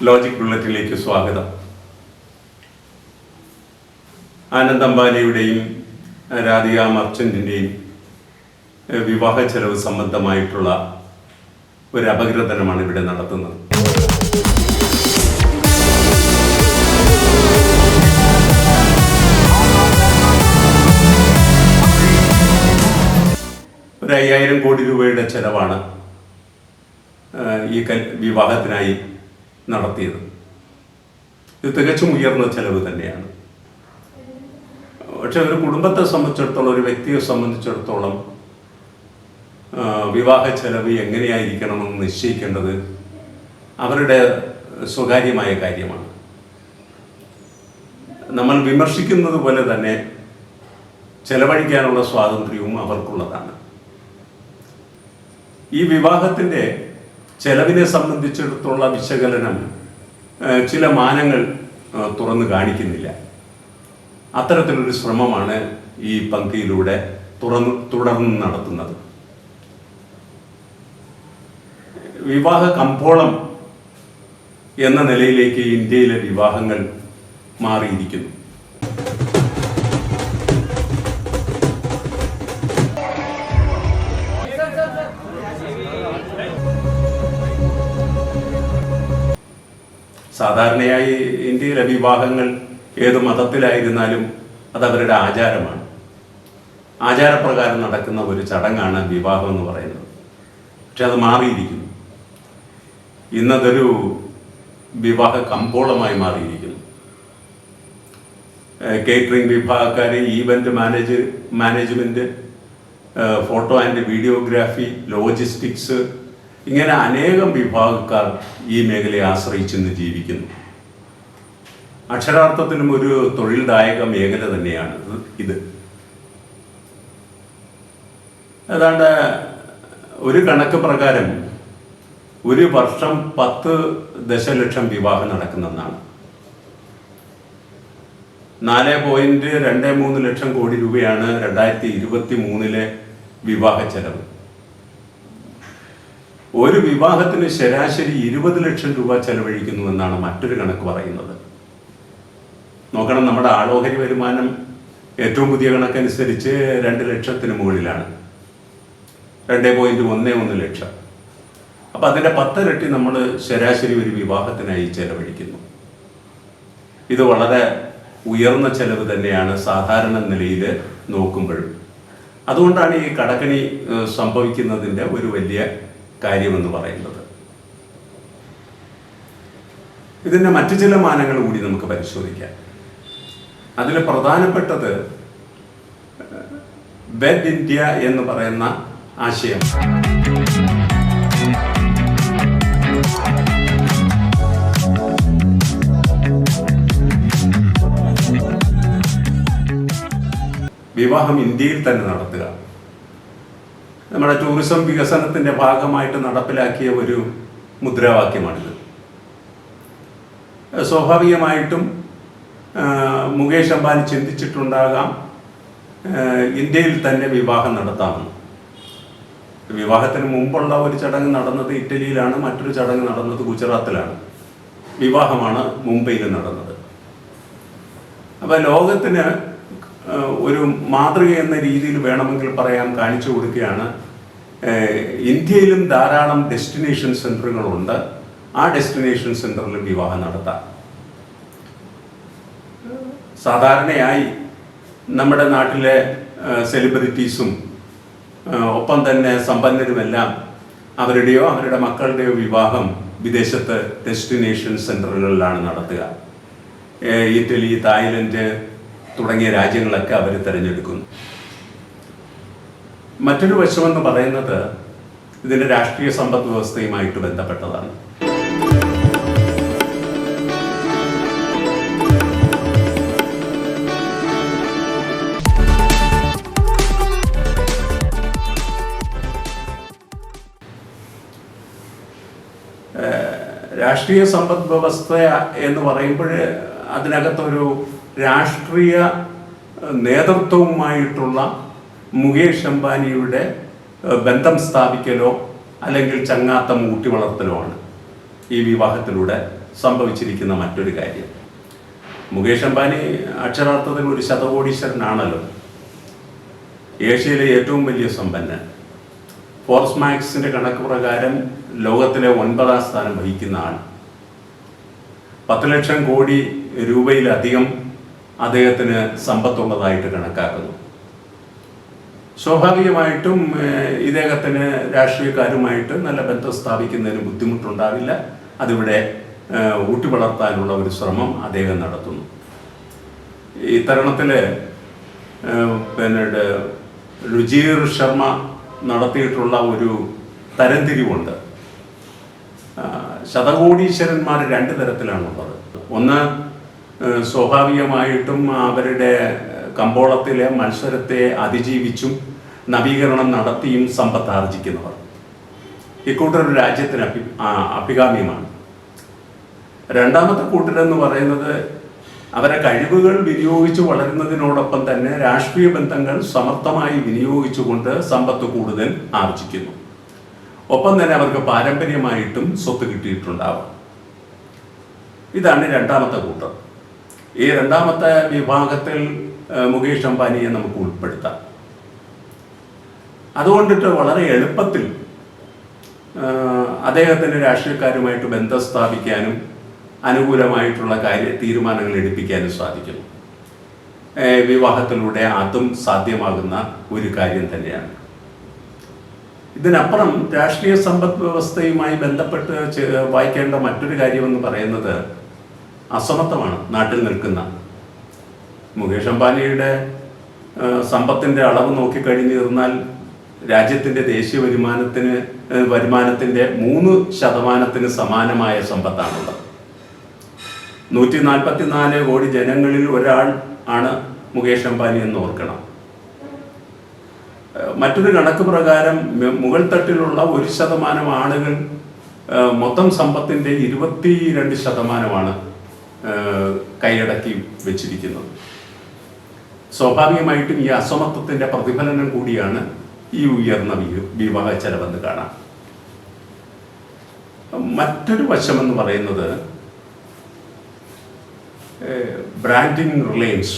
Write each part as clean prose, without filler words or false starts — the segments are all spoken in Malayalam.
ലോജിക് ബുള്ളറ്റിലേക്ക് സ്വാഗതം. ആനന്ദ് അംബാനിയുടെയും രാധിക മർച്ചന്റിൻ്റെയും വിവാഹ ചെലവ് സംബന്ധമായിട്ടുള്ള ഒരു അപഗ്രഥനമാണ് ഇവിടെ നടത്തുന്നത്. ഒരു 5000 കോടി രൂപയുടെ ചെലവാണ് ഈ വിവാഹത്തിനായി നടത്തിയത്. ഇത് തികച്ചും ഉയർന്ന ചെലവ് തന്നെയാണ്. പക്ഷെ ഒരു കുടുംബത്തെ സംബന്ധിച്ചിടത്തോളം, ഒരു വ്യക്തിയെ സംബന്ധിച്ചിടത്തോളം വിവാഹ ചെലവ് എങ്ങനെയായിരിക്കണമെന്ന് നിശ്ചയിക്കേണ്ടത് അവരുടെ സ്വകാര്യമായ കാര്യമാണ്. നമ്മൾ വിമർശിക്കുന്നത് പോലെ തന്നെ ചെലവഴിക്കാനുള്ള സ്വാതന്ത്ര്യവും അവർക്കുള്ളതാണ്. ഈ വിവാഹത്തിൻ്റെ ചെലവിനെ സംബന്ധിച്ചിടത്തോളം വിശകലനം ചില മാനങ്ങൾ തുറന്നു കാണിക്കുന്നില്ല. അത്തരത്തിലൊരു ശ്രമമാണ് ഈ പങ്ക്തിയിലൂടെ തുടർന്ന് നടത്തുന്നത്. വിവാഹ കമ്പോളം എന്ന നിലയിലേക്ക് ഇന്ത്യയിലെ വിവാഹങ്ങൾ മാറിയിരിക്കുന്നു. സാധാരണയായി ഇന്ത്യയിലെ വിവാഹങ്ങൾ ഏത് മതത്തിലായിരുന്നാലും അതവരുടെ ആചാരമാണ്. ആചാരപ്രകാരം നടക്കുന്ന ഒരു ചടങ്ങാണ് വിവാഹം എന്ന് പറയുന്നത്. പക്ഷെ അത് മാറിയിരിക്കുന്നു. ഇന്നതൊരു വിവാഹ കമ്പോളമായി മാറിയിരിക്കുന്നു. കേറ്ററിംഗ് വിഭാഗക്കാർ, event management, photo and videography, logistics, ഇങ്ങനെ അനേകം വിഭാഗക്കാർ ഈ മേഖലയെ ആശ്രയിച്ചിന്ന് ജീവിക്കുന്നു. അക്ഷരാർത്ഥത്തിലും ഒരു തൊഴിൽദായക മേഖല തന്നെയാണ് ഇത്. ഏതാണ്ട് ഒരു കണക്ക് പ്രകാരം ഒരു വർഷം 10 ദശലക്ഷം വിവാഹം നടക്കുന്നെന്നാണ്. 4.23 ലക്ഷം കോടി രൂപയാണ് 2023 വിവാഹ ചെലവ്. ഒരു വിവാഹത്തിന് ശരാശരി 20 ലക്ഷം രൂപ ചെലവഴിക്കുന്നുവെന്നാണ് മറ്റൊരു കണക്ക് പറയുന്നത്. നോക്കണം, നമ്മുടെ ആളോഹരി വരുമാനം ഏറ്റവും പുതിയ കണക്കനുസരിച്ച് 2 ലക്ഷത്തിന് മുകളിലാണ്. 2.11 ലക്ഷം. അപ്പം അതിൻ്റെ 10 ഇരട്ടി നമ്മൾ ശരാശരി ഒരു വിവാഹത്തിനായി ചെലവഴിക്കുന്നു. ഇത് വളരെ ഉയർന്ന ചെലവ് തന്നെയാണ് സാധാരണ നിലയിൽ നോക്കുമ്പോഴും. അതുകൊണ്ടാണ് ഈ കടക്കണി സംഭവിക്കുന്നതിൻ്റെ ഒരു വലിയ കാര്യമെന്ന് പറയുന്നത്. ഇതിൻ്റെ മറ്റു ചില മാനങ്ങൾ കൂടി നമുക്ക് പരിശോധിക്കാം. അതിൽ പ്രധാനപ്പെട്ടത് വെഡ് ഇന്ത്യ എന്ന് പറയുന്ന ആശയം. വിവാഹം ഇന്ത്യയിൽ തന്നെ നടത്തുക നമ്മുടെ ടൂറിസം വികസനത്തിൻ്റെ ഭാഗമായിട്ട് നടപ്പിലാക്കിയ ഒരു മുദ്രാവാക്യമാണിത്. സ്വാഭാവികമായിട്ടും മുകേഷ് അംബാനി ചിന്തിച്ചിട്ടുണ്ടാകാം ഇന്ത്യയിൽ തന്നെ വിവാഹം നടത്താമെന്ന്. വിവാഹത്തിന് മുമ്പുള്ള ഒരു ചടങ്ങ് നടന്നത് ഇറ്റലിയിലാണ്, മറ്റൊരു ചടങ്ങ് നടന്നത് ഗുജറാത്തിലാണ്. വിവാഹമാണ് മുംബൈയിൽ നടന്നത്. അപ്പോൾ ലോകത്തിന് ഒരു മാതൃക എന്ന രീതിയിൽ വേണമെങ്കിൽ പറയാൻ കാണിച്ചു കൊടുക്കുകയാണ് ഇന്ത്യയിലും ധാരാളം ഡെസ്റ്റിനേഷൻ സെൻ്ററുകളുണ്ട്. ആ ഡെസ്റ്റിനേഷൻ സെൻ്ററിൽ വിവാഹം നടത്താം. സാധാരണയായി നമ്മുടെ നാട്ടിലെ സെലിബ്രിറ്റീസും ഒപ്പം തന്നെ സമ്പന്നരുമെല്ലാം അവരുടെയോ അവരുടെ മക്കളുടെയോ വിവാഹം വിദേശത്ത് ഡെസ്റ്റിനേഷൻ സെൻ്ററുകളിലാണ് നടത്തുക. ഇറ്റലി, തായ്ലൻഡ് തുടങ്ങിയ രാജ്യങ്ങളൊക്കെ അവർ തിരഞ്ഞെടുക്കുന്നു. മറ്റൊരു വശമെന്ന് പറയുന്നത് ഇതിൻ്റെ രാഷ്ട്രീയ സമ്പദ് വ്യവസ്ഥയുമായിട്ട് ബന്ധപ്പെട്ടതാണ്. രാഷ്ട്രീയ സമ്പദ് വ്യവസ്ഥ എന്ന് പറയുമ്പോൾ അതിനകത്തൊരു രാഷ്ട്രീയ നേതൃത്വവുമായിട്ടുള്ള മുകേഷ് അംബാനിയുടെ ബന്ധം സ്ഥാപിക്കലോ അല്ലെങ്കിൽ ചങ്ങാത്തം ഊട്ടി വളർത്തലോ ആണ് ഈ വിവാഹത്തിലൂടെ സംഭവിച്ചിരിക്കുന്ന മറ്റൊരു കാര്യം. മുകേഷ് അംബാനി അക്ഷരാർത്ഥത്തിൽ ഒരു ശതകോടീശ്വരനാണല്ലോ. ഏഷ്യയിലെ ഏറ്റവും വലിയ സമ്പന്നൻ. ഫോർബ്സ് മാഗസിൻ്റെ കണക്ക് പ്രകാരം ലോകത്തിലെ 9ാം സ്ഥാനം വഹിക്കുന്ന ആൾ. 10 ലക്ഷം കോടി രൂപയിലധികം അദ്ദേഹത്തിന് സമ്പത്തുള്ളതായിട്ട് കണക്കാക്കുന്നു. സ്വാഭാവികമായിട്ടും ഇദ്ദേഹത്തിന് രാഷ്ട്രീയക്കാരുമായിട്ട് നല്ല ബന്ധം സ്ഥാപിക്കുന്നതിന് ബുദ്ധിമുട്ടുണ്ടാവില്ല. അതിവിടെ ഊട്ടി വളർത്താനുള്ള ഒരു ശ്രമം അദ്ദേഹം നടത്തുന്നു. ഈ തരുണത്തിൽ പിന്നീട് രുചിർ ശർമ്മ നടത്തിയിട്ടുള്ള ഒരു തരംതിരിവുണ്ട്. ശതകോടീശ്വരന്മാർ 2 തരത്തിലാണുള്ളത്. ഒന്ന്, സ്വാഭാവികമായിട്ടും അവരുടെ കമ്പോളത്തിലെ മത്സരത്തെ അതിജീവിച്ചും നവീകരണം നടത്തിയും സമ്പത്ത് ആർജിക്കുന്നവർ. ഇക്കൂട്ടൊരു രാജ്യത്തിന് അഭികാമ്യമാണ്. രണ്ടാമത്തെ കൂട്ടരെന്ന് പറയുന്നത് അവരെ കഴിവുകൾ വിനിയോഗിച്ച് വളരുന്നതിനോടൊപ്പം തന്നെ രാഷ്ട്രീയ ബന്ധങ്ങൾ സമർത്ഥമായി വിനിയോഗിച്ചുകൊണ്ട് സമ്പത്ത് കൂടുതൽ ആർജിക്കുന്നു. ഒപ്പം തന്നെ അവർക്ക് പാരമ്പര്യമായിട്ടും സ്വത്ത് കിട്ടിയിട്ടുണ്ടാവും. ഇതാണ് രണ്ടാമത്തെ കൂട്ടർ. ഈ രണ്ടാമത്തെ വിഭാഗത്തിൽ മുകേഷ് അംബാനിയെ നമുക്ക് ഉൾപ്പെടുത്താം. അതുകൊണ്ടിട്ട് വളരെ എളുപ്പത്തിൽ അദ്ദേഹത്തിന് രാഷ്ട്രീയക്കാരുമായിട്ട് ബന്ധം സ്ഥാപിക്കാനും അനുകൂലമായിട്ടുള്ള തീരുമാനങ്ങൾ എടുപ്പിക്കാനും സാധിക്കുന്നു. വിവാഹത്തിലൂടെ അതും സാധ്യമാകുന്ന ഒരു കാര്യം തന്നെയാണ്. ഇതിനപ്പുറം രാഷ്ട്രീയ സമ്പദ് വ്യവസ്ഥയുമായി ബന്ധപ്പെട്ട് വായിക്കേണ്ട മറ്റൊരു കാര്യമെന്ന് പറയുന്നത് അസമത്വമാണ്. നാട്ടിൽ നിൽക്കുന്ന മുകേഷ് അംബാനിയുടെ സമ്പത്തിൻ്റെ അളവ് നോക്കിക്കഴിഞ്ഞിരുന്നാൽ രാജ്യത്തിൻ്റെ ദേശീയ വരുമാനത്തിൻ്റെ 3% സമാനമായ സമ്പത്താണുള്ളത്. 144 കോടി ജനങ്ങളിൽ ഒരാൾ ആണ് മുകേഷ് അംബാനി എന്ന് ഓർക്കണം. മറ്റൊരു കണക്ക് പ്രകാരം മുകൾ തട്ടിലുള്ള 1% ആളുകൾ മൊത്തം സമ്പത്തിൻ്റെ 22% കൈയടക്കി വെച്ചിരിക്കുന്നത്. സ്വാഭാവികമായിട്ടും ഈ അസമത്വത്തിൻ്റെ പ്രതിഫലനം കൂടിയാണ് ഈ ഉയർന്ന വിവാഹ ചെലവെന്ന് കാണാം. മറ്റൊരു വശമെന്ന് പറയുന്നത് ബ്രാൻഡിങ് റിലയൻസ്.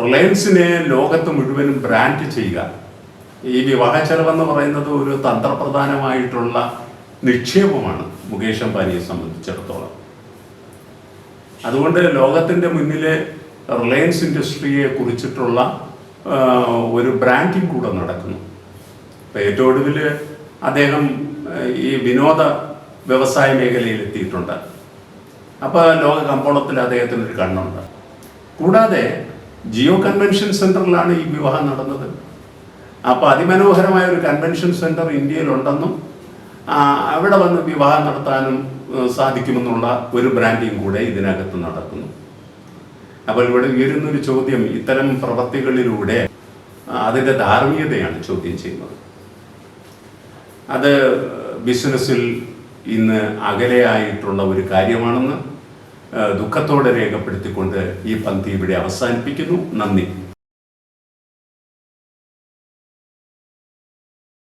റിലയൻസിനെ ലോകത്ത് മുഴുവനും ബ്രാൻഡ് ചെയ്യുക. ഈ വിവാഹ ചെലവെന്ന് പറയുന്നത് ഒരു തന്ത്രപ്രധാനമായിട്ടുള്ള നിക്ഷേപമാണ് മുകേഷ് അംബാനിയെ സംബന്ധിച്ചിടത്തോളം. അതുകൊണ്ട് ലോകത്തിൻ്റെ മുന്നിലെ റിലയൻസ് ഇൻഡസ്ട്രിയെ കുറിച്ചിട്ടുള്ള ഒരു ബ്രാൻഡിങ് കൂടെ നടക്കുന്നു. ഇപ്പം ഏറ്റവും ഒടുവിൽ അദ്ദേഹം ഈ വിനോദ വ്യവസായ മേഖലയിൽ എത്തിയിട്ടുണ്ട്. അപ്പോൾ ലോക കമ്പോളത്തിൽ അദ്ദേഹത്തിനൊരു കണ്ണുണ്ട്. കൂടാതെ ജിയോ കൺവെൻഷൻ സെൻറ്ററിലാണ് ഈ വിവാഹം നടന്നത്. അപ്പോൾ അതിമനോഹരമായ ഒരു കൺവെൻഷൻ സെൻറ്റർ ഇന്ത്യയിലുണ്ടെന്നും അവിടെ വന്ന് വിവാഹം നടത്താനും സാധിക്കുമെന്നുള്ള ഒരു ബ്രാൻഡിങ് കൂടെ ഇതിനകത്ത് നടക്കുന്നു. അപ്പോൾ ഇവിടെ ഉയരുന്നൊരു ചോദ്യം, ഇത്തരം പ്രവൃത്തികളിലൂടെ അതിൻ്റെ ധാർമ്മികതയാണ് ചോദ്യം ചെയ്യുന്നത്. അത് ബിസിനസ്സിൽ ഇന്ന് അകലെയായിട്ടുള്ള ഒരു കാര്യമാണെന്ന് ദുഃഖത്തോടെ രേഖപ്പെടുത്തിക്കൊണ്ട് ഈ പങ്ക്തി ഇവിടെ അവസാനിപ്പിക്കുന്നു. നന്ദി.